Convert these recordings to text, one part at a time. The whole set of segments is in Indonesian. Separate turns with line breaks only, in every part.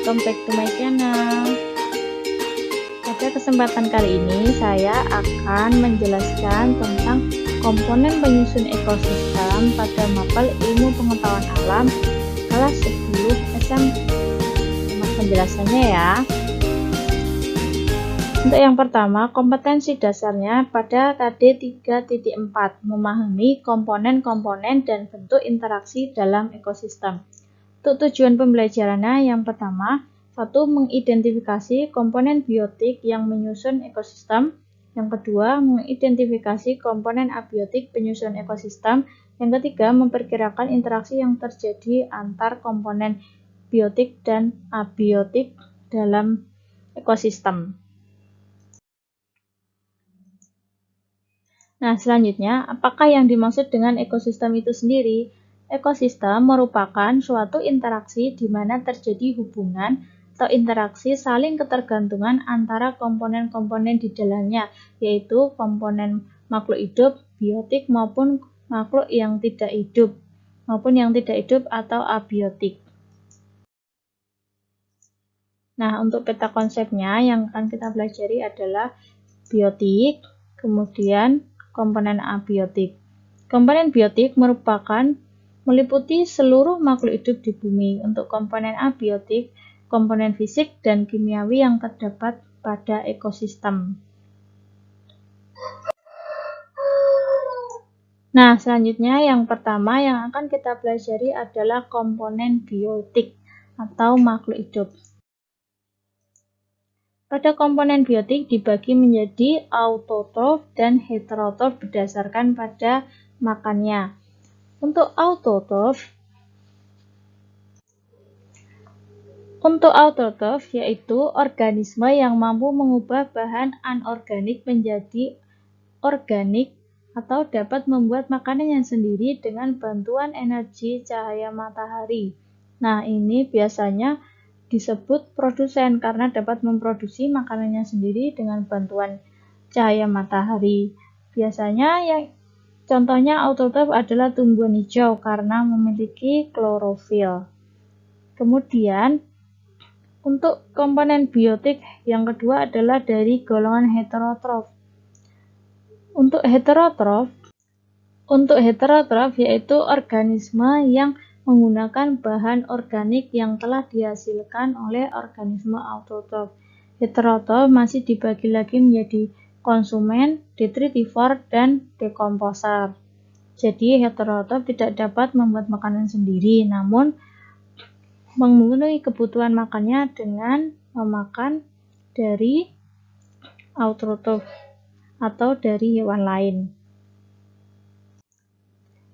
welcome back to my channel. Pada kesempatan kali ini saya akan menjelaskan tentang komponen penyusun ekosistem pada mapel ilmu pengetahuan alam kelas 10 SMP. Simak penjelasannya ya. Untuk yang pertama, kompetensi dasarnya pada KD 3.4 memahami komponen-komponen dan bentuk interaksi dalam ekosistem. Untuk tujuan pembelajarannya yang pertama, 1. Mengidentifikasi komponen biotik yang menyusun ekosistem. Yang kedua, mengidentifikasi komponen abiotik penyusun ekosistem. Yang ketiga, memperkirakan interaksi yang terjadi antar komponen biotik dan abiotik dalam ekosistem. Nah, selanjutnya, apakah yang dimaksud dengan ekosistem itu sendiri? Ekosistem merupakan suatu interaksi di mana terjadi hubungan atau interaksi saling ketergantungan antara komponen-komponen di dalamnya, yaitu komponen makhluk hidup, biotik maupun makhluk yang tidak hidup, atau abiotik. Nah, untuk peta konsepnya yang akan kita pelajari adalah biotik, kemudian komponen abiotik. Komponen biotik meliputi seluruh makhluk hidup di bumi. Untuk komponen abiotik, komponen fisik dan kimiawi yang terdapat pada ekosistem. Nah, selanjutnya yang pertama yang akan kita pelajari adalah komponen biotik atau makhluk hidup. Pada komponen biotik dibagi menjadi autotrof dan heterotrof berdasarkan pada makannya. Untuk autotrof yaitu organisme yang mampu mengubah bahan anorganik menjadi organik atau dapat membuat makanannya sendiri dengan bantuan energi cahaya matahari. Nah, ini biasanya disebut produsen karena dapat memproduksi makanannya sendiri dengan bantuan cahaya matahari. Biasanya contohnya autotrof adalah tumbuhan hijau karena memiliki klorofil. Kemudian untuk komponen biotik yang kedua adalah dari golongan heterotrof. Untuk heterotrof yaitu organisme yang menggunakan bahan organik yang telah dihasilkan oleh organisme autotrof. Heterotrof masih dibagi lagi menjadi konsumen, detritivor, dan dekomposer. Jadi heterotrof tidak dapat membuat makanan sendiri, namun memenuhi kebutuhan makannya dengan memakan dari autotrof atau dari hewan lain.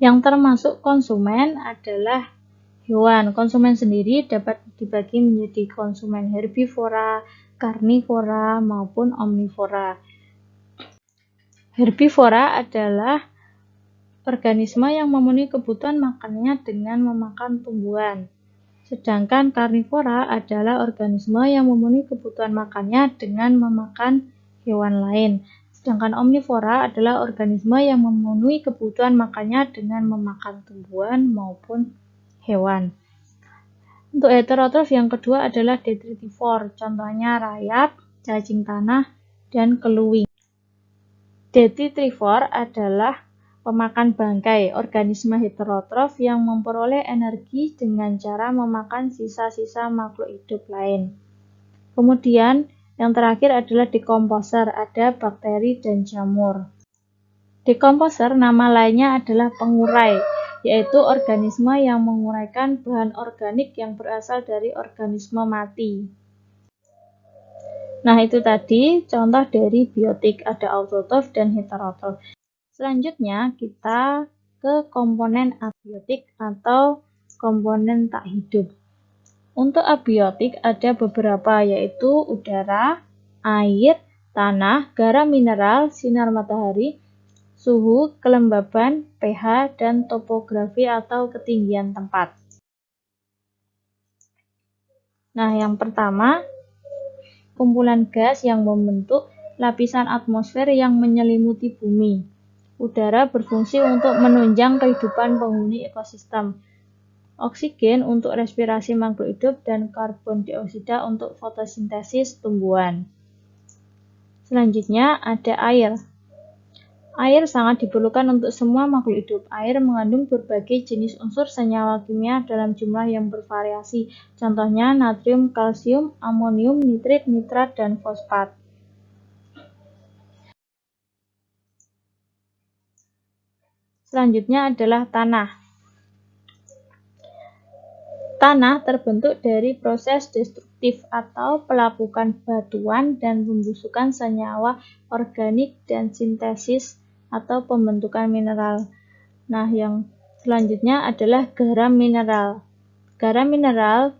Yang termasuk konsumen adalah hewan. Konsumen sendiri dapat dibagi menjadi konsumen herbivora, karnivora, maupun omnivora. Herbivora adalah organisme yang memenuhi kebutuhan makannya dengan memakan tumbuhan. Sedangkan karnivora adalah organisme yang memenuhi kebutuhan makannya dengan memakan hewan lain. Sedangkan omnivora adalah organisme yang memenuhi kebutuhan makannya dengan memakan tumbuhan maupun hewan. Untuk heterotrof yang kedua adalah detritivor, contohnya rayap, cacing tanah, dan keluing. Detritivor adalah pemakan bangkai, organisme heterotrof yang memperoleh energi dengan cara memakan sisa-sisa makhluk hidup lain. Kemudian yang terakhir adalah dekomposer, ada bakteri dan jamur. Dekomposer nama lainnya adalah pengurai, yaitu organisme yang menguraikan bahan organik yang berasal dari organisme mati. Nah, itu tadi contoh dari biotik, ada autotrof dan heterotrof. Selanjutnya kita ke komponen abiotik atau komponen tak hidup. Untuk abiotik ada beberapa, yaitu udara, air, tanah, garam mineral, sinar matahari, suhu, kelembaban, pH, dan topografi atau ketinggian tempat. Nah, yang pertama, kumpulan gas yang membentuk lapisan atmosfer yang menyelimuti bumi. Udara berfungsi untuk menunjang kehidupan penghuni ekosistem. oksigen untuk respirasi makhluk hidup, dan karbon dioksida untuk fotosintesis tumbuhan. Selanjutnya ada air. Air sangat diperlukan untuk semua makhluk hidup. Air mengandung berbagai jenis unsur senyawa kimia dalam jumlah yang bervariasi. Contohnya natrium, kalsium, amonium, nitrit, nitrat, dan fosfat. Selanjutnya adalah tanah. Tanah terbentuk dari proses destruktif atau pelapukan batuan dan pembusukan senyawa organik dan sintesis atau pembentukan mineral. Nah, yang selanjutnya adalah garam mineral. Garam mineral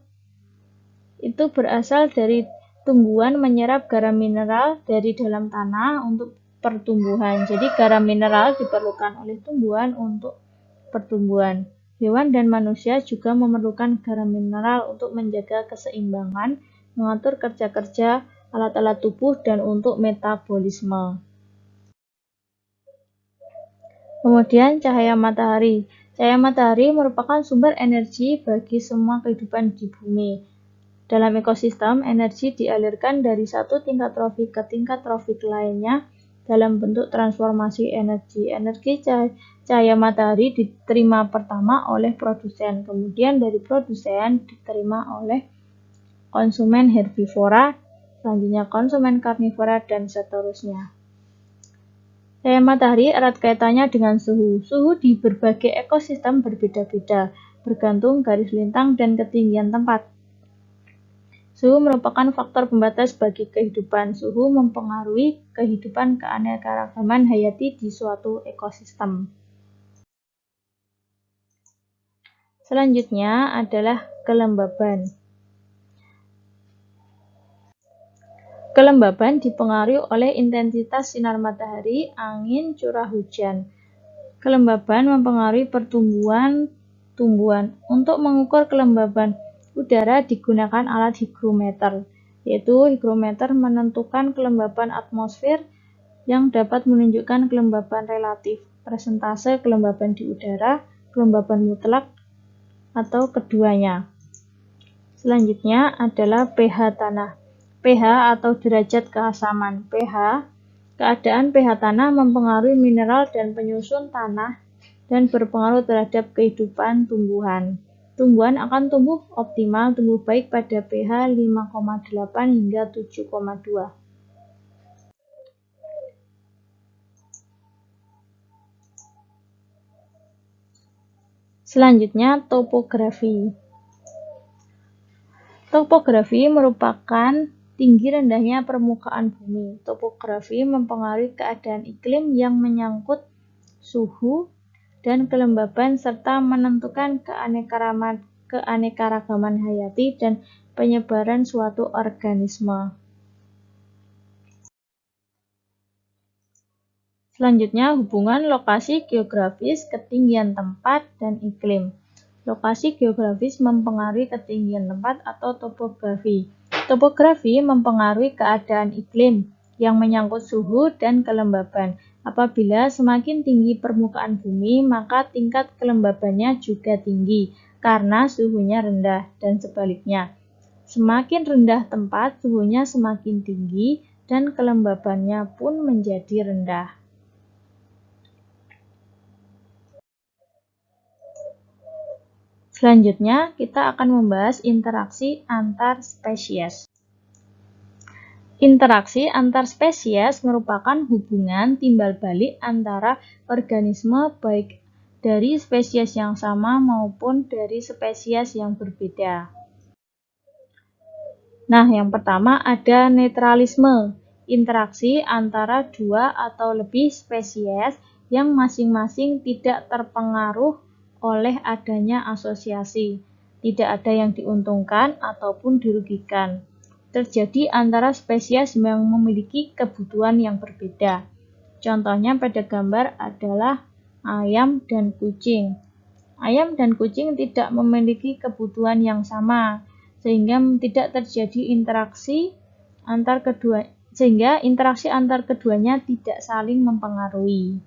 itu berasal dari tumbuhan menyerap garam mineral dari dalam tanah untuk pertumbuhan. Jadi garam mineral diperlukan oleh tumbuhan untuk pertumbuhan. Hewan dan manusia juga memerlukan garam mineral untuk menjaga keseimbangan, mengatur kerja-kerja alat-alat tubuh, dan untuk metabolisme. Kemudian cahaya matahari. Cahaya matahari merupakan sumber energi bagi semua kehidupan di bumi. Dalam ekosistem, energi dialirkan dari satu tingkat trofik ke tingkat trofik lainnya dalam bentuk transformasi energi. Energi cahaya matahari diterima pertama oleh produsen, kemudian dari produsen diterima oleh konsumen herbivora, selanjutnya konsumen karnivora, dan seterusnya. Cahaya matahari erat kaitannya dengan suhu. Suhu di berbagai ekosistem berbeda-beda, bergantung garis lintang dan ketinggian tempat. Suhu merupakan faktor pembatas bagi kehidupan. Suhu mempengaruhi kehidupan keanekaragaman hayati di suatu ekosistem. Selanjutnya adalah kelembaban. Kelembaban dipengaruhi oleh intensitas sinar matahari, angin, curah hujan. Kelembaban mempengaruhi pertumbuhan tumbuhan. Untuk mengukur kelembaban udara digunakan alat hygrometer, yaitu hygrometer menentukan kelembaban atmosfer yang dapat menunjukkan kelembaban relatif, persentase kelembaban di udara, kelembaban mutlak, atau keduanya. Selanjutnya adalah pH tanah. pH atau derajat keasaman. Keadaan pH tanah mempengaruhi mineral dan penyusun tanah dan berpengaruh terhadap kehidupan tumbuhan. Tumbuhan akan tumbuh optimal, tumbuh baik pada pH 5,8 hingga 7,2. Selanjutnya, topografi. Topografi merupakan tinggi rendahnya permukaan bumi. Topografi mempengaruhi keadaan iklim yang menyangkut suhu dan kelembaban serta menentukan keanekaragaman hayati dan penyebaran suatu organisme. Selanjutnya, hubungan lokasi geografis, ketinggian tempat, dan iklim. Lokasi geografis mempengaruhi ketinggian tempat atau topografi. Topografi mempengaruhi keadaan iklim yang menyangkut suhu dan kelembaban. Apabila semakin tinggi permukaan bumi, maka tingkat kelembabannya juga tinggi karena suhunya rendah, dan sebaliknya. Semakin rendah tempat, suhunya semakin tinggi dan kelembabannya pun menjadi rendah. Selanjutnya, kita akan membahas interaksi antar spesies. Interaksi antar spesies merupakan hubungan timbal balik antara organisme baik dari spesies yang sama maupun dari spesies yang berbeda. Nah, yang pertama ada netralisme, interaksi antara dua atau lebih spesies yang masing-masing tidak terpengaruh oleh adanya asosiasi. Tidak ada yang diuntungkan ataupun dirugikan. Terjadi antara spesies yang memiliki kebutuhan yang berbeda. Contohnya pada gambar adalah ayam dan kucing. Ayam dan kucing tidak memiliki kebutuhan yang sama, sehingga tidak terjadi interaksi antar keduanya tidak saling mempengaruhi.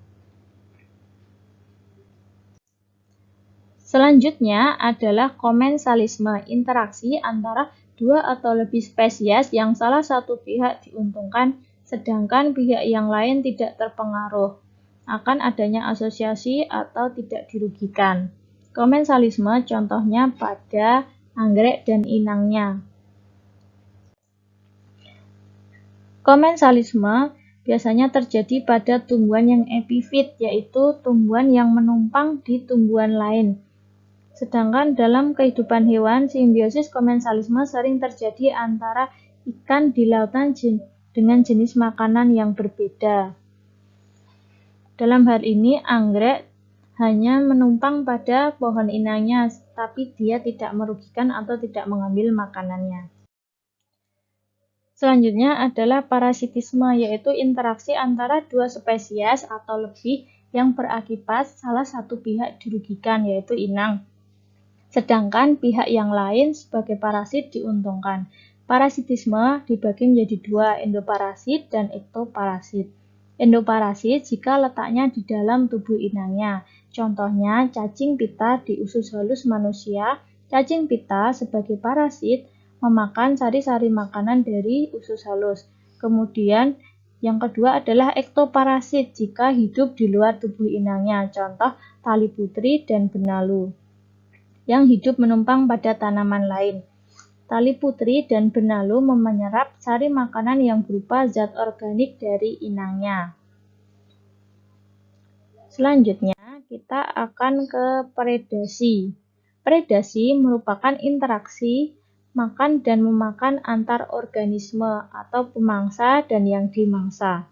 Selanjutnya adalah komensalisme, interaksi antara dua atau lebih spesies yang salah satu pihak diuntungkan sedangkan pihak yang lain tidak terpengaruh akan adanya asosiasi atau tidak dirugikan. Komensalisme contohnya pada anggrek dan inangnya. Komensalisme biasanya terjadi pada tumbuhan yang epifit, yaitu tumbuhan yang menumpang di tumbuhan lain. Sedangkan dalam kehidupan hewan, simbiosis komensalisme sering terjadi antara ikan di lautan dengan jenis makanan yang berbeda. Dalam hal ini, anggrek hanya menumpang pada pohon inangnya, tapi dia tidak merugikan atau tidak mengambil makanannya. Selanjutnya adalah parasitisme, yaitu interaksi antara dua spesies atau lebih yang berakibat salah satu pihak dirugikan, yaitu inang. Sedangkan pihak yang lain sebagai parasit diuntungkan. Parasitisme dibagi menjadi dua, endoparasit dan ektoparasit. Endoparasit jika letaknya di dalam tubuh inangnya. Contohnya cacing pita di usus halus manusia. Cacing pita sebagai parasit memakan sari-sari makanan dari usus halus. Kemudian yang kedua adalah ektoparasit jika hidup di luar tubuh inangnya. Contoh tali putri dan benalu yang hidup menumpang pada tanaman lain. Tali putri dan benalu menyerap sari makanan yang berupa zat organik dari inangnya. Selanjutnya, kita akan ke predasi. Predasi merupakan interaksi makan dan memakan antar organisme atau pemangsa dan yang dimangsa.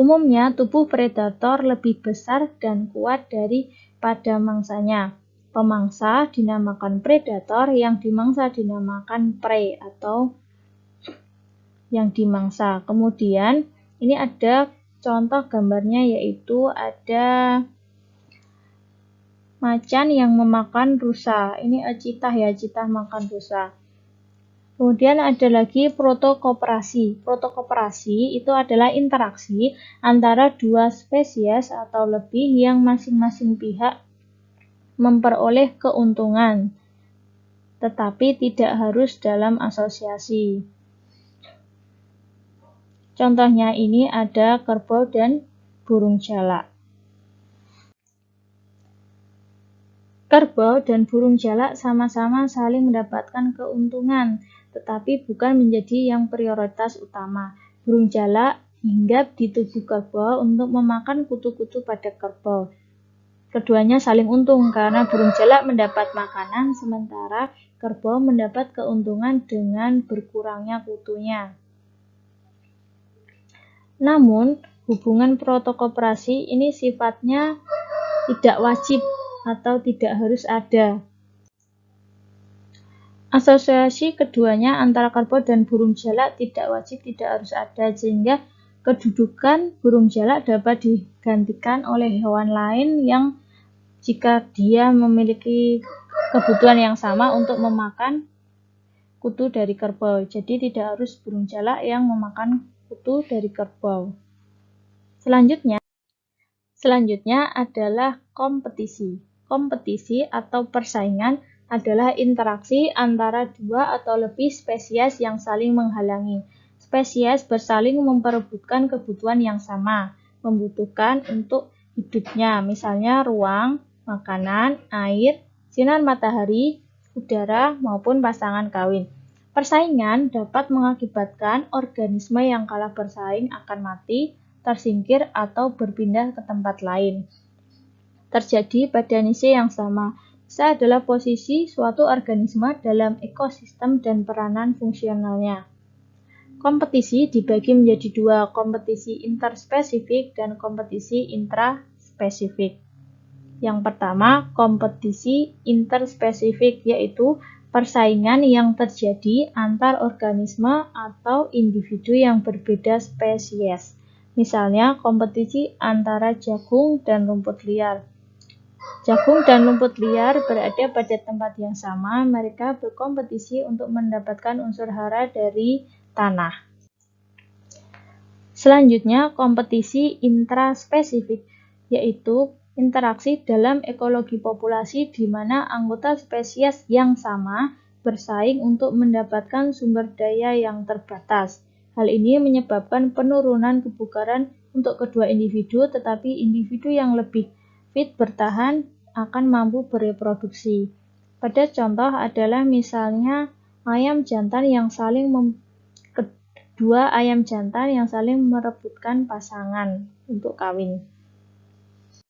Umumnya, tubuh predator lebih besar dan kuat daripada mangsanya. Pemangsa dinamakan predator, yang dimangsa dinamakan prey atau yang dimangsa. Kemudian ini ada contoh gambarnya, yaitu ada macan yang memakan rusa. Ini citah ya, citah makan rusa. Kemudian ada lagi protokooperasi. Protokooperasi itu adalah interaksi antara dua spesies atau lebih yang masing-masing pihak memperoleh keuntungan, tetapi tidak harus dalam asosiasi. Contohnya ini ada kerbau dan burung jalak. Kerbau dan burung jalak sama-sama saling mendapatkan keuntungan, tetapi bukan menjadi yang prioritas utama. Burung jalak hinggap di tubuh kerbau untuk memakan kutu-kutu pada kerbau. Keduanya saling untung karena burung jalak mendapat makanan, sementara kerbau mendapat keuntungan dengan berkurangnya kutunya. Namun, hubungan protokooperasi ini sifatnya tidak wajib atau tidak harus ada. Asosiasi keduanya antara kerbau dan burung jalak tidak wajib, tidak harus ada, sehingga kedudukan burung jalak dapat digantikan oleh hewan lain yang jika dia memiliki kebutuhan yang sama untuk memakan kutu dari kerbau. Jadi tidak harus burung jalak yang memakan kutu dari kerbau. Selanjutnya adalah kompetisi. Kompetisi atau persaingan adalah interaksi antara dua atau lebih spesies yang saling menghalangi. Spesies bersaling memperebutkan kebutuhan yang sama, membutuhkan untuk hidupnya, misalnya ruang, makanan, air, sinar matahari, udara, maupun pasangan kawin. Persaingan dapat mengakibatkan organisme yang kalah bersaing akan mati, tersingkir, atau berpindah ke tempat lain. Terjadi pada niche yang sama. Niche adalah posisi suatu organisme dalam ekosistem dan peranan fungsionalnya. Kompetisi dibagi menjadi dua, kompetisi interspesifik dan kompetisi intraspesifik. Yang pertama, kompetisi interspesifik, yaitu persaingan yang terjadi antar organisme atau individu yang berbeda spesies. Misalnya, kompetisi antara jagung dan rumput liar. Jagung dan rumput liar berada pada tempat yang sama, mereka berkompetisi untuk mendapatkan unsur hara dari tanah. Selanjutnya, kompetisi intraspesifik, yaitu interaksi dalam ekologi populasi di mana anggota spesies yang sama bersaing untuk mendapatkan sumber daya yang terbatas. Hal ini menyebabkan penurunan kebugaran untuk kedua individu, tetapi individu yang lebih fit bertahan akan mampu bereproduksi. Pada contoh adalah misalnya kedua ayam jantan yang saling merebutkan pasangan untuk kawin.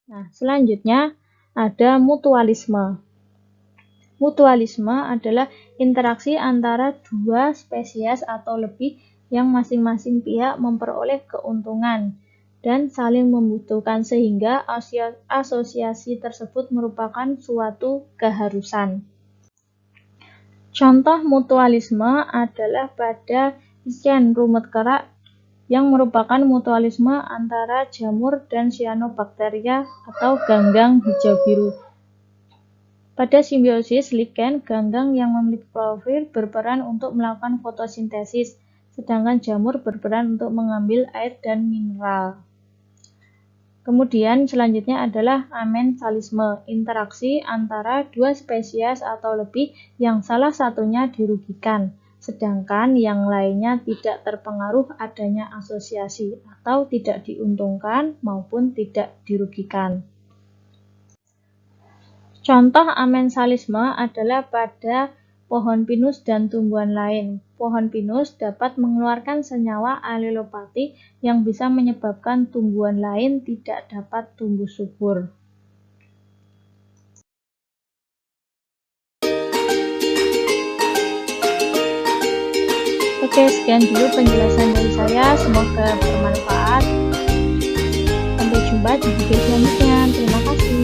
Nah, selanjutnya ada mutualisme. Mutualisme adalah interaksi antara dua spesies atau lebih yang masing-masing pihak memperoleh keuntungan dan saling membutuhkan sehingga asosiasi tersebut merupakan suatu keharusan. Contoh mutualisme adalah pada isian rumput kerak yang merupakan mutualisme antara jamur dan cyanobacteria atau ganggang hijau biru. Pada simbiosis liken, ganggang yang memiliki klorofil berperan untuk melakukan fotosintesis, sedangkan jamur berperan untuk mengambil air dan mineral. Kemudian selanjutnya adalah amensalisme, interaksi antara dua spesies atau lebih yang salah satunya dirugikan, sedangkan yang lainnya tidak terpengaruh adanya asosiasi atau tidak diuntungkan maupun tidak dirugikan. Contoh amensalisme adalah pada pohon pinus dan tumbuhan lain. Pohon pinus dapat mengeluarkan senyawa alelopati yang bisa menyebabkan tumbuhan lain tidak dapat tumbuh subur. Oke, sekian dulu penjelasan dari saya. Semoga bermanfaat. Sampai jumpa di video selanjutnya. Terima kasih.